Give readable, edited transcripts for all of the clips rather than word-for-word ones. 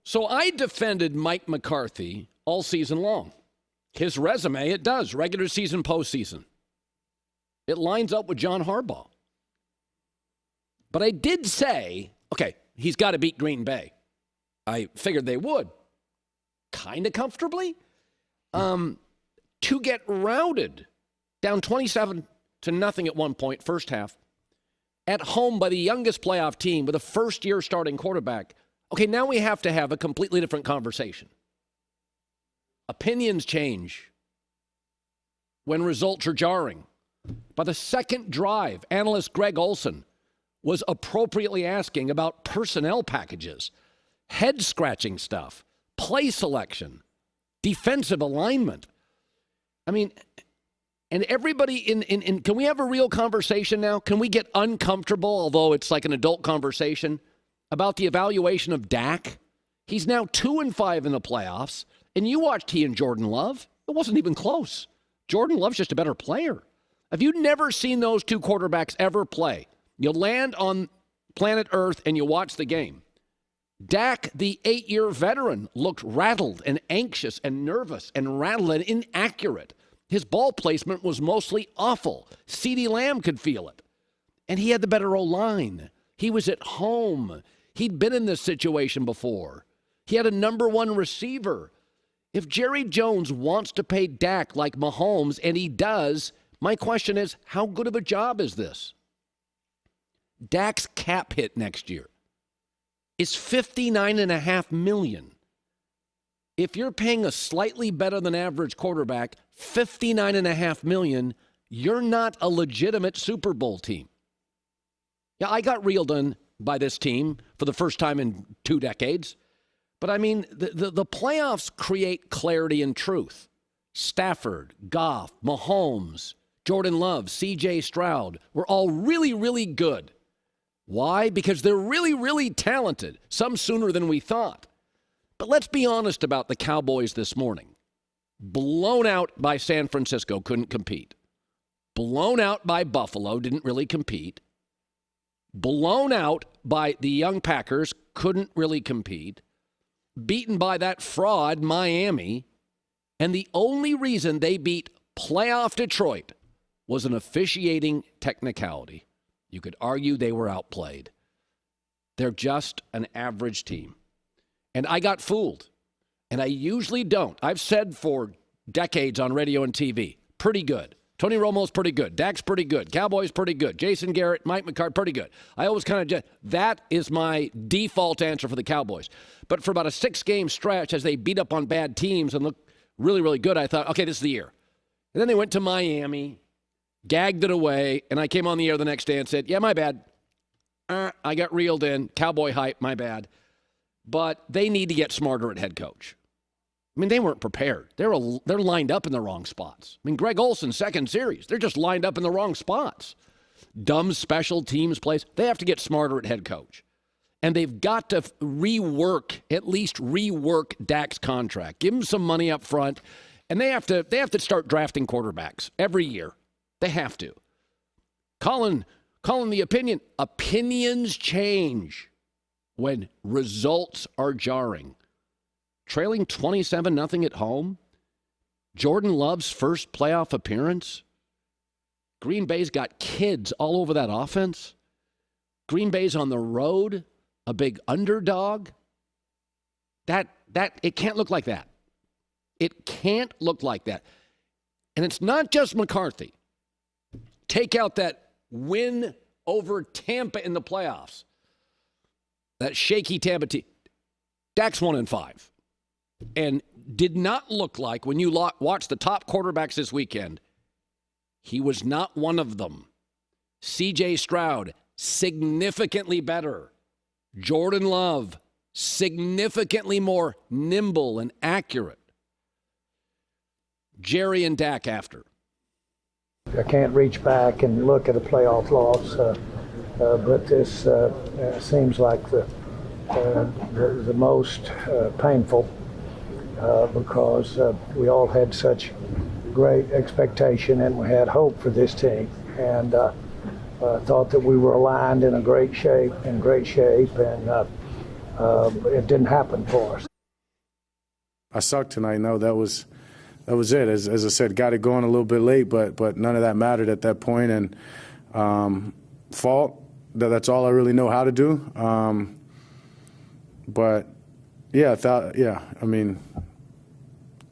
So I defended Mike McCarthy all season long. His resume, it does. Regular season, postseason. It lines up with John Harbaugh. But I did say, okay, he's got to beat Green Bay. I figured they would. Kind of comfortably. To get routed, down 27-0 at one point, first half, at home by the youngest playoff team with a first-year starting quarterback. Okay, now we have to have a completely different conversation. Opinions change when results are jarring. By the second drive, analyst Greg Olson was appropriately asking about personnel packages, head-scratching stuff, play selection, defensive alignment. I mean, and everybody in can we have a real conversation now? Can we get uncomfortable, although it's like an adult conversation, about the evaluation of Dak? He's now 2-5 in the playoffs, and you watched he and Jordan Love. It wasn't even close. Jordan Love's just a better player. Have you never seen those two quarterbacks ever play? You land on planet Earth and you watch the game. Dak, the 8-year veteran, looked rattled and anxious and nervous and rattled and inaccurate. His ball placement was mostly awful. CeeDee Lamb could feel it. And he had the better O-line. He was at home. He'd been in this situation before. He had a number one receiver. If Jerry Jones wants to pay Dak like Mahomes, and he does, my question is, how good of a job is this? Dak's cap hit next year is $59.5 million. If you're paying a slightly better than average quarterback $59.5 million, you're not a legitimate Super Bowl team. Yeah, I got reeled in by this team for the first time in 2 decades. But I mean, the playoffs create clarity and truth. Stafford, Goff, Mahomes, Jordan Love, C.J. Stroud were all really, really good. Why? Because they're really, really talented, some sooner than we thought. But let's be honest about the Cowboys this morning. Blown out by San Francisco, couldn't compete. Blown out by Buffalo, didn't really compete. Blown out by the young Packers, couldn't really compete. Beaten by that fraud, Miami. And the only reason they beat playoff Detroit was an officiating technicality. You could argue they were outplayed. They're just an average team. And I got fooled. And I usually don't. I've said for decades on radio and TV, pretty good. Tony Romo's pretty good. Dak's pretty good. Cowboys pretty good. Jason Garrett, Mike McCarthy, pretty good. I always kind of that is my default answer for the Cowboys. But for about a 6-game stretch, as they beat up on bad teams and looked really, really good, I thought, okay, this is the year. And then they went to Miami, gagged it away, and I came on the air the next day and said, yeah, my bad. I got reeled in. Cowboy hype, my bad. But they need to get smarter at head coach. I mean, they weren't prepared. They're lined up in the wrong spots. I mean, Greg Olson's second series, they're just lined up in the wrong spots. Dumb special teams plays. They have to get smarter at head coach. And they've got to at least rework Dak's contract. Give him some money up front. And they have to start drafting quarterbacks every year. They have to. Colin, the opinions change when results are jarring. Trailing 27-0 at home. Jordan Love's first playoff appearance. Green Bay's got kids all over that offense. Green Bay's on the road, a big underdog. That it can't look like that. It can't look like that. And it's not just McCarthy. Take out that win over Tampa in the playoffs. That shaky Tampa team. Dak's 1-5. And did not look like, when you watch the top quarterbacks this weekend, he was not one of them. C.J. Stroud, significantly better. Jordan Love, significantly more nimble and accurate. Jerry and Dak after. I can't reach back and look at a playoff loss, but this seems like the most painful because we all had such great expectation and we had hope for this team, and thought that we were aligned in great shape, and it didn't happen for us. I sucked tonight. No, that was it. As I said, got it going a little bit late, but none of that mattered at that point. And fault, that's all I really know how to do. But yeah, I mean,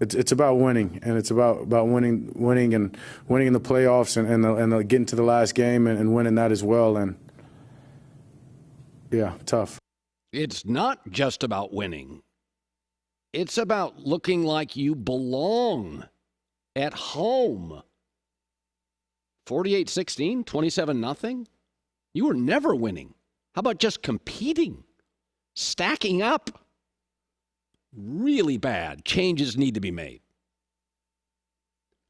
it's about winning, and it's about winning in the playoffs and getting to the last game and winning that as well. And yeah, tough. It's not just about winning. It's about looking like you belong at home. 48-16, 27-0. You were never winning. How about just competing? Stacking up? Really bad. Changes need to be made.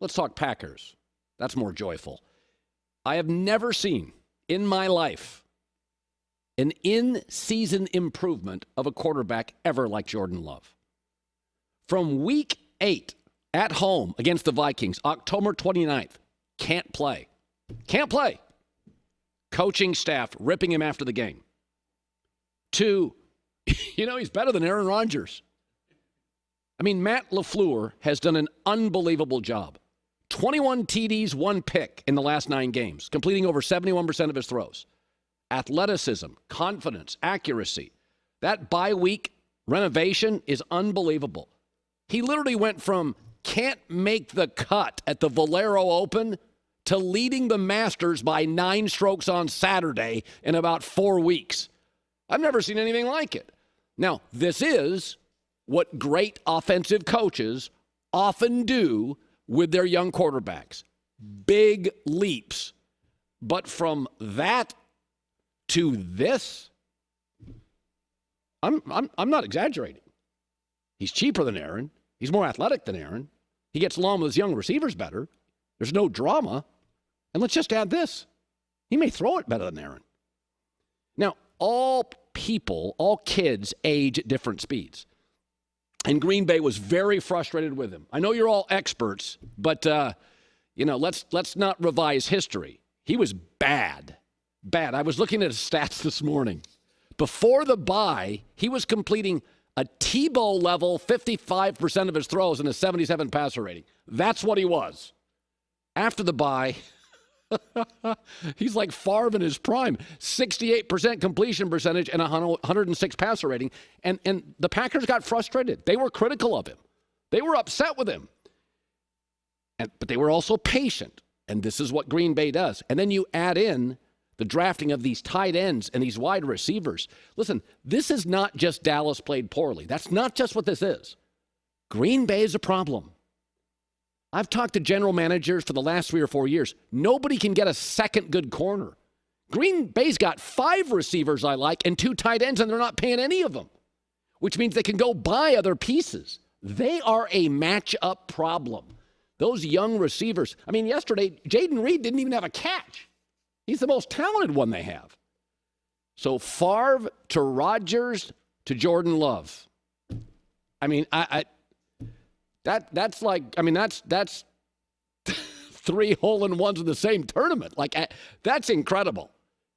Let's talk Packers. That's more joyful. I have never seen in my life an in-season improvement of a quarterback ever like Jordan Love. From week 8 at home against the Vikings, October 29th, can't play. Can't play. Coaching staff ripping him after the game. To, he's better than Aaron Rodgers. I mean, Matt LaFleur has done an unbelievable job. 21 TDs, 1 pick in the last 9 games, completing over 71% of his throws. Athleticism, confidence, accuracy. That bye-week renovation is unbelievable. He literally went from can't make the cut at the Valero Open to leading the Masters by 9 strokes on Saturday in about 4 weeks. I've never seen anything like it. Now, this is what great offensive coaches often do with their young quarterbacks. Big leaps. But from that to this, I'm not exaggerating. He's cheaper than Aaron. He's more athletic than Aaron. He gets along with his young receivers better. There's no drama. And let's just add this. He may throw it better than Aaron. Now, all kids age at different speeds. And Green Bay was very frustrated with him. I know you're all experts, but, let's not revise history. He was bad. Bad. I was looking at his stats this morning. Before the bye, he was completing a Tebow level 55% of his throws and a 77 passer rating. That's what he was. After the bye, he's like Favre in his prime. 68% completion percentage and 106 passer rating. And the Packers got frustrated. They were critical of him. They were upset with him. But they were also patient. And this is what Green Bay does. And then you add in the drafting of these tight ends and these wide receivers. Listen, this is not just Dallas played poorly. That's not just what this is. Green Bay is a problem. I've talked to general managers for the last 3 or 4 years. Nobody can get a second good corner. Green Bay's got 5 receivers I like and 2 tight ends, and they're not paying any of them, which means they can go buy other pieces. They are a matchup problem. Those young receivers. I mean, yesterday, Jaden Reed didn't even have a catch. He's the most talented one they have. So Favre to Rodgers to Jordan Love. I mean, that's 3 hole-in-ones in the same tournament. That's incredible.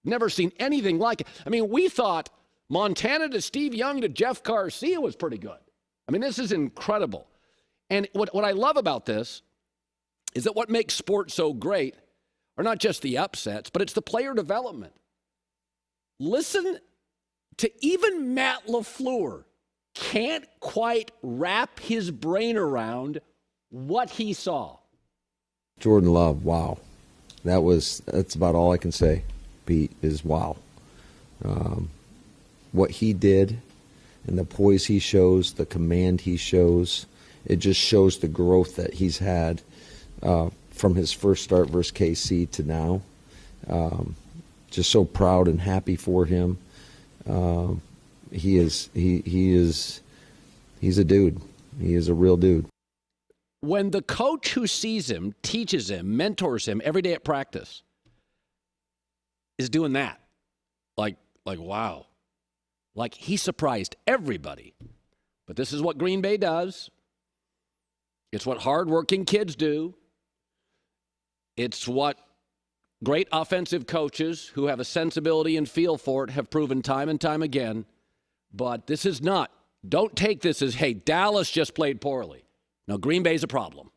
Never seen anything like it. I mean, we thought Montana to Steve Young to Jeff Garcia was pretty good. I mean, this is incredible. And what I love about this is that what makes sports so great are not just the upsets, but it's the player development. Listen to even Matt LaFleur can't quite wrap his brain around what he saw. Jordan Love, wow. That's about all I can say, Pete, is wow. What he did and the poise he shows, the command he shows, it just shows the growth that he's had from his first start versus KC to now. Just so proud and happy for him. He's a dude. He is a real dude. When the coach who sees him, teaches him, mentors him every day at practice is doing that, like wow. Like he surprised everybody. But this is what Green Bay does. It's what hardworking kids do. It's what great offensive coaches who have a sensibility and feel for it have proven time and time again. But this is not. Don't take this as, hey, Dallas just played poorly. No, Green Bay's a problem.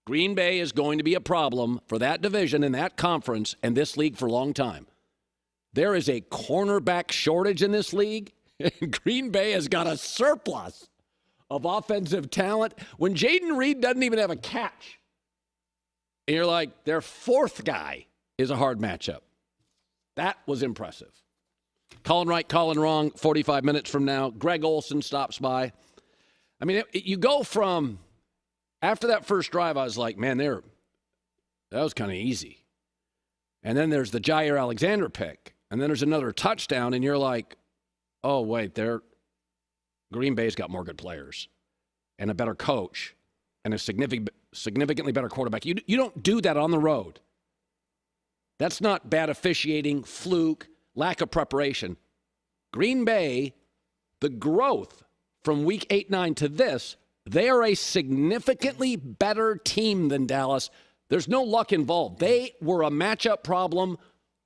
Green Bay is going to be a problem for that division and that conference and this league for a long time. There is a cornerback shortage in this league, and Green Bay has got a surplus of offensive talent when Jaden Reed doesn't even have a catch. And you're like, their fourth guy is a hard matchup. That was impressive. Colin right, Colin wrong, 45 minutes from now. Greg Olsen stops by. I mean, you go from, after that first drive, I was like, man, that was kind of easy. And then there's the Jair Alexander pick. And then there's another touchdown, and you're like, oh, wait, Green Bay's got more good players and a better coach and a significantly better quarterback. You don't do that on the road. That's not bad officiating, fluke, lack of preparation. Green Bay, the growth from week 8-9 to this, they are a significantly better team than Dallas. There's no luck involved. They were a matchup problem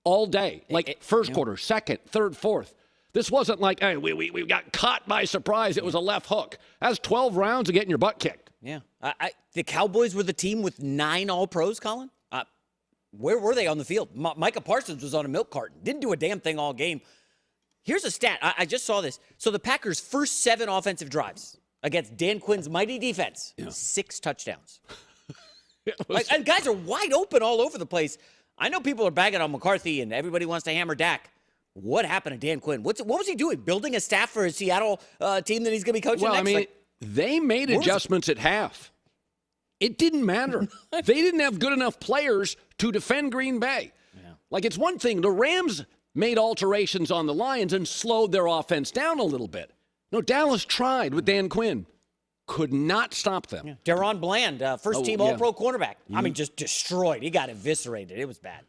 all day, like first quarter, second, third, fourth. This wasn't like, hey, we got caught by surprise. It was a left hook. That's 12 rounds of getting your butt kicked. Yeah. The Cowboys were the team with 9 All-Pros, Colin. Where were they on the field? Micah Parsons was on a milk carton. Didn't do a damn thing all game. Here's a stat. I just saw this. So the Packers' first 7 offensive drives against Dan Quinn's mighty defense, 6 touchdowns. And guys are wide open all over the place. I know people are bagging on McCarthy and everybody wants to hammer Dak. What happened to Dan Quinn? What was he doing? Building a staff for a Seattle team that he's going to be coaching well, next? I mean, they made adjustments at half. It didn't matter. They didn't have good enough players to defend Green Bay. Yeah. Like, it's one thing. The Rams made alterations on the Lions and slowed their offense down a little bit. No, Dallas tried with Dan Quinn. Could not stop them. Yeah. Deron Bland, first-team All-Pro cornerback. I mean, just destroyed. He got eviscerated. It was bad.